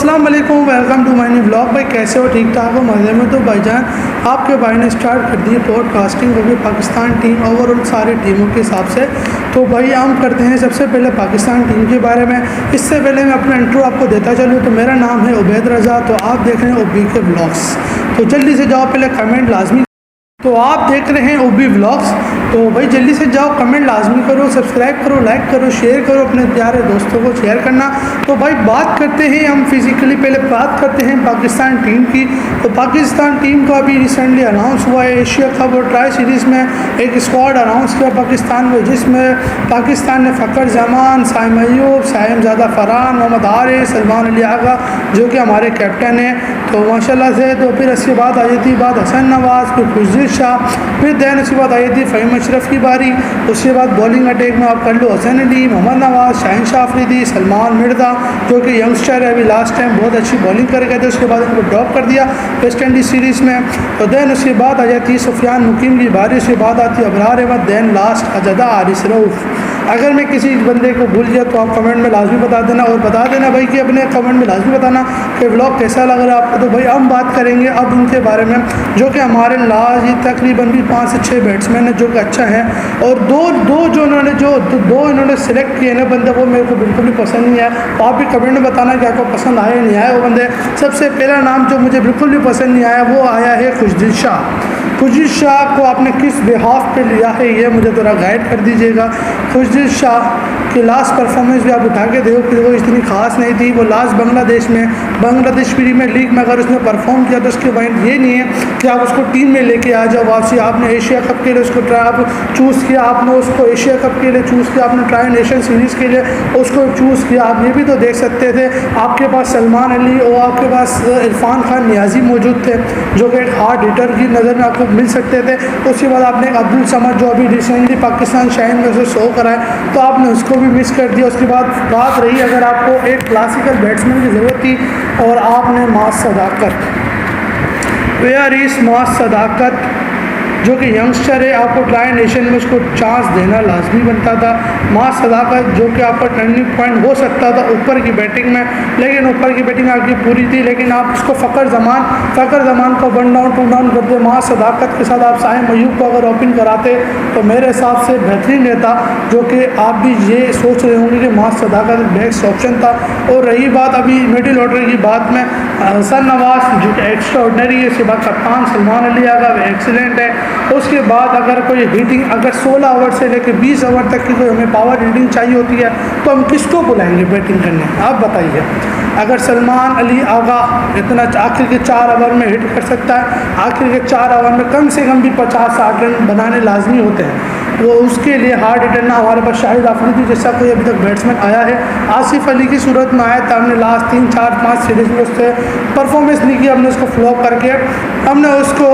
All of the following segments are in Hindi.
अस्सलाम वालेकुम, welcome to my new blog. भाई कैसे हो? ठीक ठाक हो? मज़े में? तो भाईजान आपके भाई ने स्टार्ट कर दी पॉडकास्टिंग होगी पाकिस्तान टीम ओवरऑल सारी टीमों के हिसाब से। तो भाई हम करते हैं सबसे पहले पाकिस्तान टीम के बारे में। इससे पहले मैं अपना इंट्रो आपको देता चलूँ तो मेरा नाम है उबैद रज़ा, तो आप देख रहे हैं ओबी के ब्लॉग्स। तो जल्दी से जाओ, पहले कमेंट लाजमी। तो आप देख रहे हैं ओबी व्लॉग्स, तो भाई जल्दी से जाओ, कमेंट लाजमी करो, सब्सक्राइब करो, लाइक करो, शेयर करो, अपने प्यारे दोस्तों को शेयर करना। तो भाई बात करते हैं हम फिज़िकली, पहले बात करते हैं पाकिस्तान टीम की। तो पाकिस्तान टीम का अभी रिसेंटली अनाउंस हुआ है एशिया कप और ट्राई सीरीज़ में एक स्क्वाड अनाउंस किया पाकिस्तान में, जिसमें पाकिस्तान ने फ़खर जमान, साइम अयूब, साहिमज़ादा फरहान, मोहम्मद हारिस, सलमान अली आगा जो कि हमारे कैप्टन हैं, तो माशाल्लाह से। तो फिर उसके बाद आई थी बात हसन नवाज़, फिर खुशदिल शाह, फिर दैन उसके बाद आई थी फ़हीम अशरफ की बारी। उसके बाद बॉलिंग अटैक में आप कर लो हसन अली, मोहम्मद नवाज़, शाहीन शाह अफरीदी, सलमान मिर्ज़ा जो कि यंगस्टर है, अभी लास्ट टाइम बहुत अच्छी बॉलिंग कर गए थे, उसके बाद उनको ड्रॉप कर दिया वेस्ट इंडीज़ सीरीज़ में। तो दैन उसके बाद आ जाती सुफियान मुकीम की बारी, उसके बाद आती अबरार अहमद, दैन लास्ट अजदा आरिस रऊफ़। अगर मैं किसी बंदे को भूल गया तो आप कमेंट में लाजमी बता देना, और बता देना भाई कि अपने कमेंट में लाजमी बताना कि व्लॉग कैसा लग रहा है आपको। तो भाई हम बात करेंगे अब उनके बारे में जो कि हमारे लास्ट ही तकरीबन भी 5 से 6 बैट्समैन हैं जो कि अच्छा है, और दो इन्होंने सेलेक्ट किए ना बंदे, वो मेरे को बिल्कुल भी पसंद नहीं आया। तो आप भी कमेंट में बताना कि आपको पसंद आए या नहीं आए वो बंदे। सबसे पहला नाम जो मुझे बिल्कुल भी पसंद नहीं आया वो आया है खुशदिल शाह। खुशदिल शाह को आपने किस बिहाफ पे लिया है ये मुझे थोड़ा गाइड कर दीजिएगा। खुशदिल शाह की लास्ट परफॉर्मेंस भी आप उठा के देखो कि वो इतनी खास नहीं थी। वो लास्ट बांग्लादेश प्रीमियर लीग में अगर उसने परफॉर्म किया तो उसके पॉइंट ये नहीं है कि आप उसको टीम में लेके आ जाओ वापसी। आपने एशिया कप के लिए उसको चूज़ किया, आपने उसको एशिया कप के लिए चूज़ किया, आपने ट्राई नेशन सीरीज़ के लिए उसको चूज़ किया। आप ये भी तो देख सकते थे आपके पास सलमान अली और आपके पास इरफान खान नियाजी मौजूद थे जो कि एक हार्ड हिटर की नज़र में आपको मिल सकते थे। उसके बाद आपने अब्दुल समद जो अभी रिसेंटली पाकिस्तान शाइन में से शो कराए तो आपने उसको भी मिस कर दिया। उसके बाद बात रही अगर आपको एक क्लासिकल बैट्समैन की ज़रूरत थी और आपने मास सदाकत, वेयर इज़ मास सदाकत जो कि यंगस्टर है, आपको ट्राई नेशन में उसको चांस देना लाजमी बनता था। मास सदाकत जो कि आपका टर्निंग पॉइंट हो सकता था ऊपर की बैटिंग में, लेकिन ऊपर की बैटिंग आपकी पूरी थी, लेकिन आप उसको फ़खर जमान को 1 डाउन 2 डाउन करते। मास सदाकत के साथ आप साहिम अयूब को अगर ओपन कराते तो मेरे हिसाब से बेहतरीन रहता, जो कि आप भी ये सोच रहे होंगे कि मास सदाकत बेस्ट ऑप्शन था। और रही बात अभी मिडिल ऑर्डर की बात में, हसन नवाज़ जो कि एक्स्ट्रा ऑर्डनरी है, उसके बाद कप्तान सलमान अली आगा एक्सीलेंट है। उसके बाद अगर कोई हिटिंग अगर 16 ओवर से लेकर 20 ओवर तक की कोई हमें पावर हिटिंग चाहिए होती है तो हम किसको बुलाएंगे बैटिंग करने, आप बताइए। अगर सलमान अली आगा इतना आखिर के 4 ओवर में हिट कर सकता है, आखिर के 4 ओवर में कम से कम भी 50-60 रन बनाने लाजमी होते हैं, वो उसके लिए हार्ड हिटर ना हमारे पास शाहिद अफरीदी जैसा कोई अभी तक बैट्समैन आया है। आसिफ अली की सूरत में आया था, हमने लास्ट 3-4-5 सीरीज़ में उससे परफॉर्मेंस नहीं की, हमने उसको फ्लॉप करके हमने उसको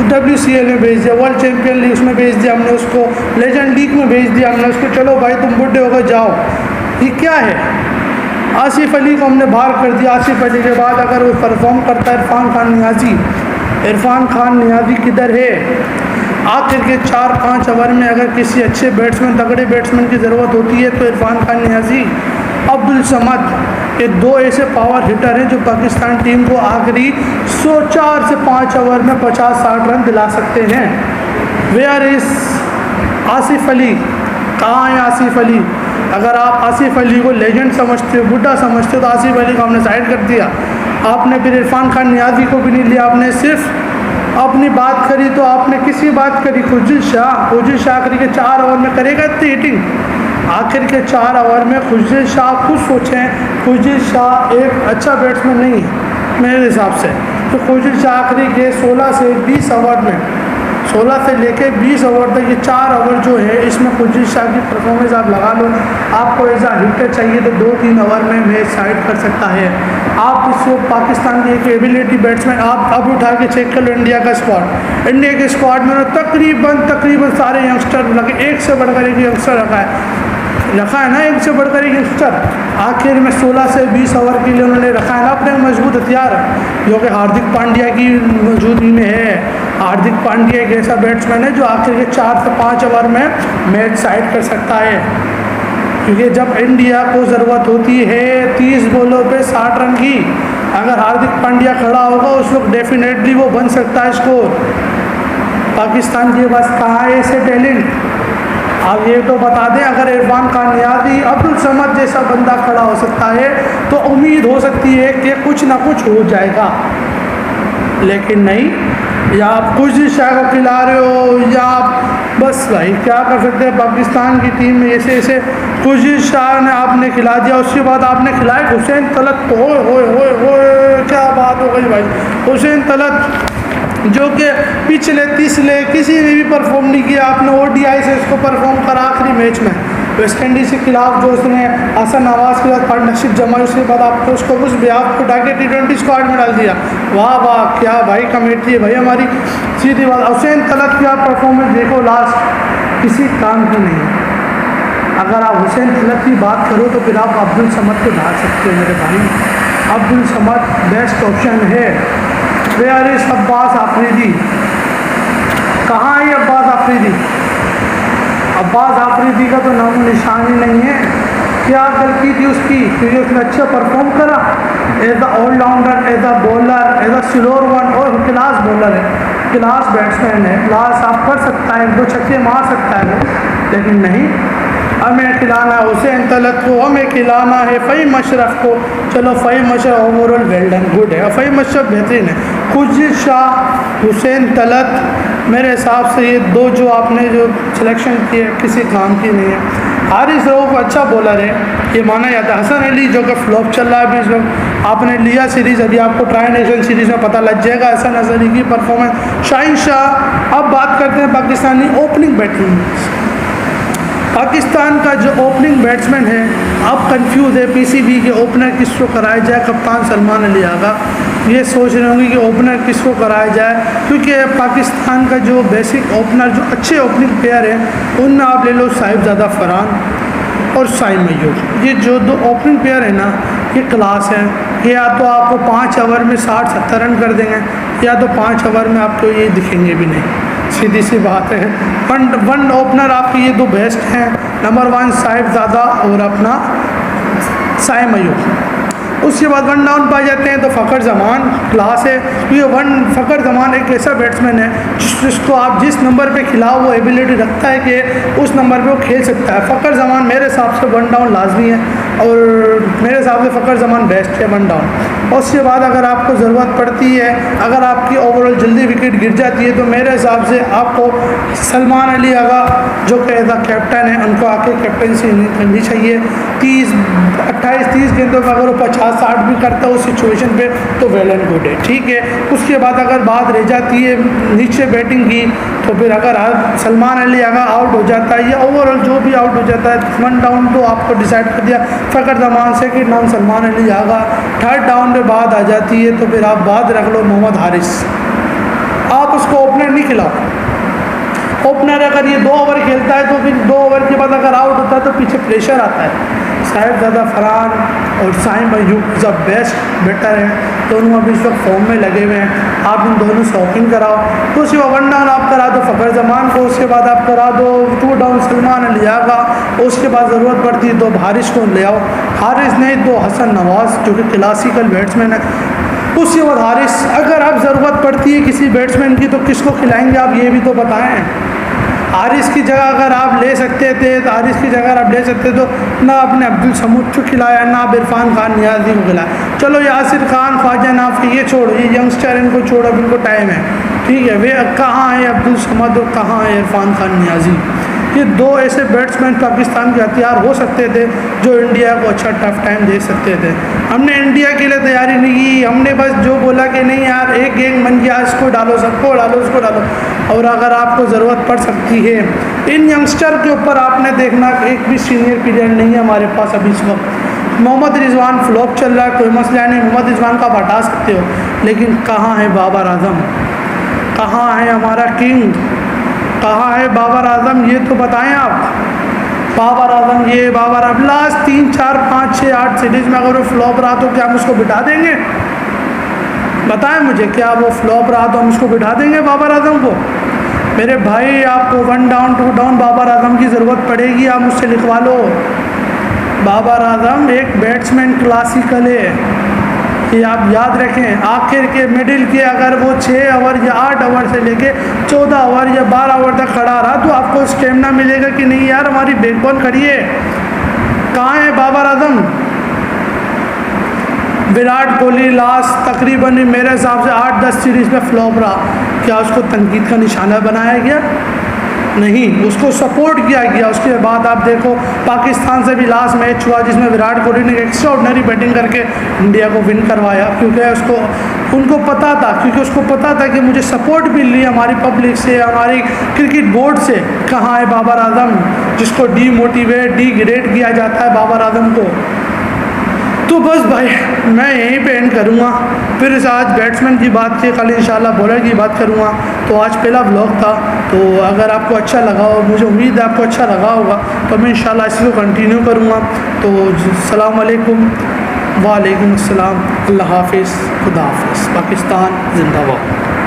WCL में भेज दिया, वर्ल्ड चैम्पियन लीग में भेज दिया, हमने उसको लेजेंड लीग में भेज दिया, हमने उसको चलो भाई तुम बुढ़े हो गए जाओ। ये क्या है? आसिफ अली को हमने बाहर कर दिया। आसिफ अली के बाद अगर वो परफॉर्म करता है इरफान खान नियाज़ी किधर है? आखिर के 4-5 ओवर में अगर किसी अच्छे बैट्समैन तगड़े बैट्समैन की ज़रूरत होती है तो इरफान खान नियाज़ी, अब्दुल समद, ये 2 ऐसे पावर हिटर हैं जो पाकिस्तान टीम को आखिरी 4 से 5 ओवर में 50-60 रन दिला सकते हैं। Where is Asif Ali? कहाँ है आसिफ अली? अगर आप आसिफ अली को लेजेंड समझते हो, बुढ़ा समझते हो, तो आसिफ अली को हमने साइड कर दिया। आपने फिर इरफान खान नियाज़ी को भी नहीं लिया, आपने सिर्फ अपनी बात करी। तो आपने किसी बात करी? खुशदिल शाह आखिर के 4 ओवर में करेगा इतनी हिटिंग? आखिर के 4 ओवर में खुशदिल शाह, खुद सोचें, खुशदिल शाह एक अच्छा बैट्समैन नहीं है मेरे हिसाब से। तो खुशदिल शाह आखिरी के 16 से 20 ओवर में, 16 से लेके 20 ओवर तक ये 4 ओवर जो है इसमें खुशदिल शाह की परफॉर्मेंस आप लगा लो। आपको ऐसा हिटर चाहिए तो 2-3 ओवर में मैच साइड कर सकता है। आप इसको पाकिस्तान की एक एबिलिटी बैट्समैन आप अब उठा के चेक कर लो इंडिया का स्क्वाड। इंडिया के स्क्वाड में तकरीबन सारे यंगस्टर लगे, एक से बढ़कर एक यंगस्टर रखा है ना, एक से बढ़कर एक यंगस्टर। आखिर में 16 से 20 ओवर के लिए उन्होंने रखा है ना अपने मजबूत हथियार जो कि हार्दिक पांड्या की मौजूदगी में है। हार्दिक पांड्या एक ऐसा बैट्समैन है जो आखिर के 4 से 5 ओवर में मैच साइड कर सकता है। क्योंकि जब इंडिया को ज़रूरत होती है 30 बॉलों पे 60 रन की, अगर हार्दिक पांड्या खड़ा होगा उस वक्त डेफिनेटली वो बन सकता है स्कोर। पाकिस्तान के पास कहाँ है ऐसे टैलेंट? आप ये तो बता दें, अगर इरफान खान नियाज़ी, अब्दुल समद जैसा बंदा खड़ा हो सकता है तो उम्मीद हो सकती है कि कुछ ना कुछ हो जाएगा। लेकिन नहीं, या आप कुछ शाह को खिला रहे हो, या आप बस भाई क्या कर सकते हैं। पाकिस्तान की टीम में ऐसे ऐसे कुछ शाह ने आपने खिला दिया, उसके बाद आपने खिलाए हुसैन तलत को। हो क्या बात हो गई भाई। हुसैन तलत जो कि पिछले तीसरे किसी ने भी परफॉर्म नहीं किया, आपने ODI से इसको परफॉर्म करा आखिरी मैच में वेस्ट इंडीज़ के खिलाफ, जो उसने हसन नवाज के साथ पार्टनरशिप जमाई, उसके बाद आपको उसको उस बिहाफ को उठा के T20 स्क्वाड में डाल दिया। वाह वाह, क्या भाई कमेटी है भाई हमारी। सीधी बात, हुसैन तलत की आप परफॉर्मेंस देखो, लास्ट किसी काम की नहीं है। अगर आप हुसैन तलत की बात करो तो फिर आप अब्दुल समद को ढाल सकते हो मेरे भाई। अब्दुल समद बेस्ट ऑप्शन है। Where is Abbas Afridi? कहाँ है अब्बास आफरीदी? अब्बास आफरीदी का तो नाम निशान ही नहीं है। क्या गलती थी उसकी? क्योंकि उसने अच्छा परफॉर्म करा as a all rounder, as a bowler, as a slower one, और क्लास बॉलर है, क्लास बैट्समैन है, क्लास आप कर सकता है, 2 छक्के मार सकता है वो। लेकिन नहीं, हमें खिलाना है हुसैन तलत को, हमें खिलाना है फ़हीम अशरफ को। चलो Faheem Ashraf overall well done, good है, फ़हीम अशरफ बेहतरीन है। खुर्शीद शाह, हुसैन तलत, मेरे हिसाब से ये 2 जो आपने जो सिलेक्शन किए किसी काम की नहीं है। हारिस रऊफ अच्छा बॉलर है, ये माना जाता है। हसन अली जो कि फ्लॉप चल रहा है अभी इस वक्त, आपने लिया सीरीज़, अभी आपको ट्राई नेशन सीरीज़ में पता लग जाएगा हसन अली की परफॉर्मेंस। शाहीन शाह। अब बात करते हैं पाकिस्तानी ओपनिंग बैटिंग। पाकिस्तान का जो ओपनिंग बैट्समैन है, अब कंफ्यूज है PCB के ओपनर किसको कराया जाए। कप्तान सलमान अली आगा ये सोच रहे होंगे कि ओपनर किसको कराया जाए, क्योंकि पाकिस्तान का जो बेसिक ओपनर, जो अच्छे ओपनिंग प्लेयर हैं, उनमें आप ले लो साहिबजादा फरहान और साइम अय्यूब। ये जो 2 ओपनिंग प्लेयर है ना, ये क्लास है। ये या तो आपको 5 ओवर में 60-70 रन कर देंगे, या तो 5 ओवर में आपको ये दिखेंगे भी नहीं। सीधी सी बात है। वन ओपनर आपके ये 2 बेस्ट हैं, नंबर 1 साहिबजादा और अपना साइम अय्यूब। उसके बाद 1 डाउन पा जाते हैं तो फ़खर जमान क्लास है। ये फ़खर जमान एक ऐसा बैट्समैन है जिसको आप जिस नंबर पे खिलाओ वो एबिलिटी रखता है कि उस नंबर पे वो खेल सकता है। फ़खर जमान मेरे हिसाब से 1 डाउन लाजमी है, और मेरे हिसाब से फ़खर जमान बेस्ट है 1 डाउन। और उसके बाद अगर आपको ज़रूरत पड़ती है, अगर आपकी ओवरऑल जल्दी विकेट गिर जाती है, तो मेरे हिसाब से आपको सलमान अली आगा जो कि एज अ कैप्टन है, उनको आके कैप्टनसी करनी चाहिए। 28-30 गेंदों में अगर वो 50-60 भी करता है उस सिचुएशन पे तो वेल एंड गुड है, ठीक है। उसके बाद अगर बात रह जाती है नीचे बैटिंग की, तो फिर अगर सलमान अली आगा आउट हो जाता है या ओवरऑल जो भी आउट हो जाता है, 1 डाउन तो आपको डिसाइड कर दिया Fakhar Zaman, second down Salman Ali Agha, 3rd down में बात आ जाती है तो फिर आप बात रख लो मोहम्मद हारिस। आप उसको ओपनर नहीं खिलाओ। ओपनर अगर ये 2 ओवर खेलता है तो फिर 2 ओवर के बाद अगर आउट होता है तो पीछे प्रेशर आता है। साहिबजादा फरहान और साइम अय्यूब द बेस्ट बैटर हैं, दोनों अभी इस वक्त फॉर्म में लगे हुए हैं। आप इन दोनों से ओपन कराओ, तो उसके बाद 1 डाउन आप करा दो फ़खर जमान को, उसके बाद आप करा दो 2 डाउन सलमान अली आगा, उसके बाद ज़रूरत पड़ती है 2 हारिस को ले आओ। हारिस नहीं तो हसन नवाज जो कि क्लासिकल बैट्समैन है, उसके बाद हारिस। अगर आप ज़रूरत पड़ती है किसी बैट्समैन की तो किसको खिलाएंगे आप ये भी तो बताएं। हारिस की जगह अगर आप ले सकते थे तो हारिस की जगह आप ले सकते तो ना आपने अब्दुल समूद को खिलाया, ना आप इरफान खान नियाज़ी को खिलाया। चलो यासिर खान, ख्वाजा नाफी ये छोड़ो, ये यंगस्टर इनको छोड़ो, अब इनको टाइम है, ठीक है। वे कहाँ है अब्दुल समद और कहाँ है इरफान खान नियाज़ी? ये 2 ऐसे बैट्समैन पाकिस्तान के हथियार हो सकते थे जो इंडिया को अच्छा टफ टाइम दे सकते थे। हमने इंडिया के लिए तैयारी नहीं की, हमने बस जो बोला कि नहीं यार एक गैंग बन गया, इसको डालो, सबको डालो, इसको डालो। और अगर आपको ज़रूरत पड़ सकती है इन यंगस्टर के ऊपर, आपने देखना एक भी सीनियर प्लेयर नहीं है हमारे पास अभी इस वक्त। मोहम्मद रिजवान फ्लॉप चल रहा है, कोई मसला नहीं, मोहम्मद रिजवान का आप हटा सकते हो, लेकिन कहाँ है बाबर आजम? कहाँ है हमारा किंग? कहाँ है बाबर आजम? ये तो बताएं आप। बाबर आजम ये बाबर, अब लास्ट 3, 4, 5, 6, 8 सीरीज़ में अगर वो फ्लॉप रहा तो क्या हम उसको बिठा देंगे? बताएं मुझे, क्या वो फ्लॉप रहा तो हम उसको बिठा देंगे बाबर आजम को? मेरे भाई आपको 1 डाउन 2 डाउन बाबर आजम की ज़रूरत पड़ेगी, आप मुझसे लिखवा लो। बाबर आजम एक बैट्समैन क्लासिकल है, ये आप याद रखें। आखिर के मिडिल के अगर वो 6 ओवर या 8 ओवर से लेके 14 ओवर या 12 ओवर तक खड़ा रहा तो आपको स्टेमिना मिलेगा कि नहीं यार, हमारी बैकबोन खड़ी है। कहाँ है बाबर आजम? विराट कोहली लास्ट तकरीबन मेरे हिसाब से 8-10 सीरीज़ में फ्लॉप रहा, क्या उसको तनकीद का निशाना बनाया गया? नहीं, उसको सपोर्ट किया गया। उसके बाद आप देखो पाकिस्तान से भी लास्ट मैच हुआ जिसमें विराट कोहली ने एक्स्ट्राऑर्डिनरी बैटिंग करके इंडिया को विन करवाया, क्योंकि उनको पता था, क्योंकि उसको पता था कि मुझे सपोर्ट मिल रही है हमारी पब्लिक से, हमारी क्रिकेट बोर्ड से। कहाँ है बाबर आजम जिसको डिग्रेड किया जाता है बाबर आजम को? तो बस भाई मैं यहीं पे एंड करूँगा, फिर इस आज बैट्समैन की बात की, कल इंशाल्लाह बॉलर की बात करूँगा। तो आज पहला व्लॉग था, तो अगर आपको अच्छा लगा हो, मुझे उम्मीद है आपको अच्छा लगा होगा, तो मैं इंशाल्लाह इसको कंटिन्यू करूँगा। तो अस्सलाम वालेकुम, वालेकुम अस्सलाम, अल्लाह हाफिज़, खुदा हाफिज़, पाकिस्तान जिंदाबाद।